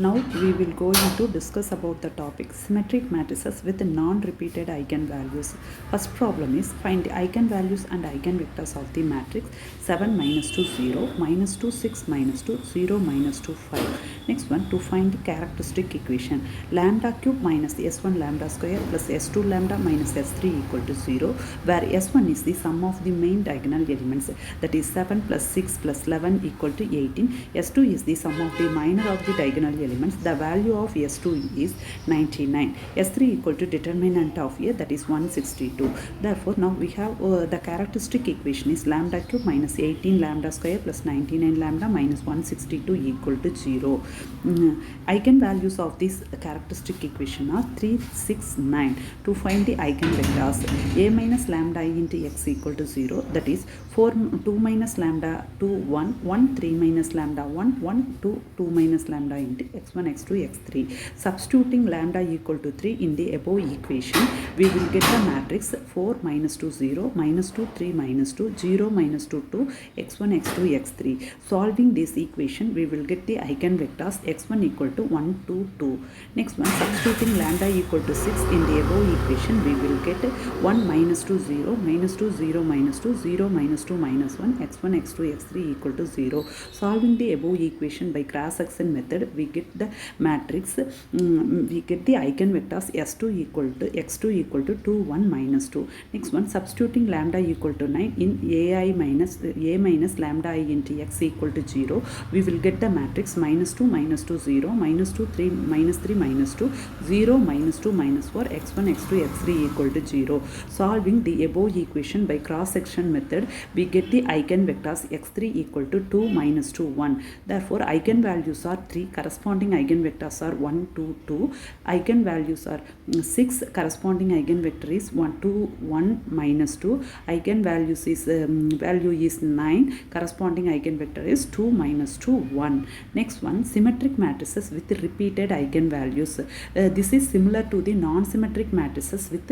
Now we will go into discuss about the topic symmetric matrices with non-repeated eigenvalues. First problem is find the eigenvalues and eigenvectors of the matrix 7 minus 2 0 minus 2 6 minus 2 0 minus 2 5. Next one, to find the characteristic equation lambda cube minus the s1 lambda square plus s2 lambda minus s3 equal to 0, where s1 is the sum of the main diagonal elements, that is 7 plus 6 plus 11 equal to 18. s2 is the sum of the minor of the diagonal elements. The value of s2 is 99. s3 equal to determinant of a, that is 162. Therefore now we have the characteristic equation is lambda cube minus 18 lambda square plus 99 lambda minus 162 equal to 0. Eigenvalues of this characteristic equation are 3, 6, 9. To find the eigenvectors, a minus lambda I into x equal to 0, that is 2 minus lambda 2 1 3 minus lambda 1 2 2 minus lambda into x1 x2 x3. Substituting lambda equal to 3 in the above equation, we will get the matrix 4 minus 2 0 minus 2 3 minus 2 0 minus 2 2 x1 x2 x3. Solving this equation, we will get the eigenvectors x1 equal to 1 2 2. Next one, substituting lambda equal to 6 in the above equation, we will get 1 minus 2 0 minus 2 0 minus 2 0 minus 2 minus 1 x1 x2 x3 equal to 0. Solving the above equation by cross section method, we get the matrix, we get the eigenvectors s2 equal to x2 equal to 2 1 minus 2. Next one, substituting lambda equal to 9 in a minus lambda I into x equal to 0, we will get the matrix minus 2 0 minus 2 3 minus 3 minus 2 0 minus 2 minus 4 x1 x2 x3 equal to 0. Solving the above equation by cross section method, we get the eigenvectors x3 equal to 2 minus 2 1. Therefore eigenvalues are 3, corresponding eigenvectors are 1 2 2. Eigenvalues are 6, corresponding eigenvector is 1 2 1 minus 2. Eigenvalues is value is 9, corresponding eigenvector is 2 minus 2 1. Next one, symmetric matrices with repeated eigenvalues. This is similar to the non-symmetric matrices with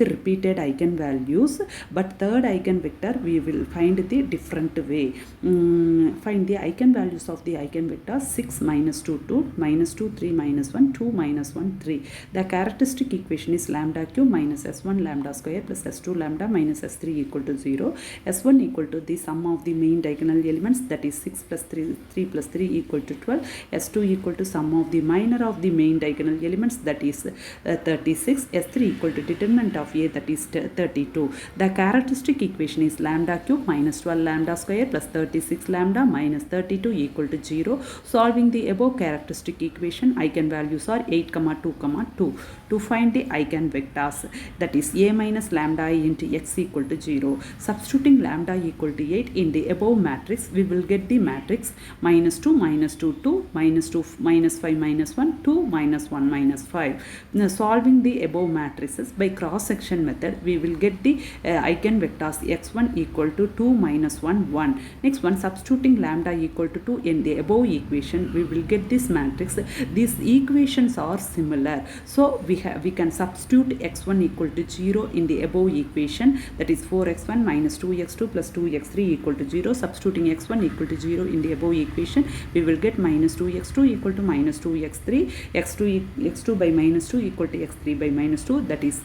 repeated eigenvalues, but third eigenvector we will find the different way. Find the eigenvalues of the eigenvectors 6 minus 2 2 minus 2 3 minus 1 2 minus 1 3. The characteristic equation is lambda cube minus s1 lambda square plus s2 lambda minus s3 equal to 0. s1 equal to the sum of the main diagonal elements, that is 6 plus 3 plus 3 equal to 12. s2 equal to sum of the minor of the main diagonal elements, that is 36. s3 equal to determinant of a, that is 32. The characteristic equation is lambda cube minus 12 lambda square plus 36 lambda minus 32 equal to 0. Solving the above characteristic equation, eigenvalues are 8 2 2. To find the eigenvectors, that is a minus lambda I into x equal to 0. Substituting lambda equal to 8 in the above matrix, we will get the matrix minus 2 minus 2 2 minus 2 minus 5 minus 1 2 minus 1 minus 5. Now, solving the above matrices by cross section method, we will get the eigenvectors x1 equal to 2 minus 1 1. Next one, substituting lambda equal to 2 in the above equation, we will get this matrix. These equations are similar, so we can substitute x1 equal to 0 in the above equation, that is 4x1 minus 2x2 plus 2x3 equal to 0. Substituting x1 equal to 0 in the above equation, we will get minus 2x2 equal to minus 2x3, x2 by minus 2 equal to x3 by minus 2, that is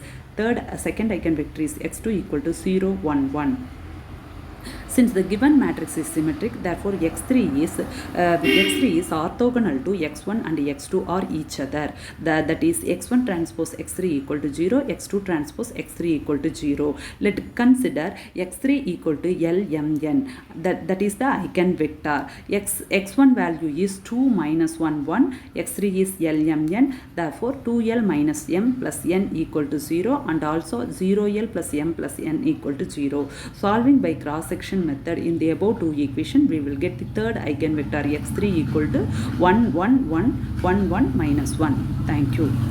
second eigenvector is x2 equal to 0 1 1. Since the given matrix is symmetric, therefore x3 is orthogonal to x1 and x2 or each other. That is x1 transpose x3 equal to 0, x2 transpose x3 equal to 0. Let's consider x3 equal to Lmn. That is the eigenvector. X1 value is 2 minus 1 1. x3 is Lmn. Therefore 2l minus m plus n equal to 0, and also 0l plus m plus n equal to 0. Solving by cross section method in the above two equation, we will get the third eigenvector x3 equal to 1 1 1 1 1 minus 1. Thank you.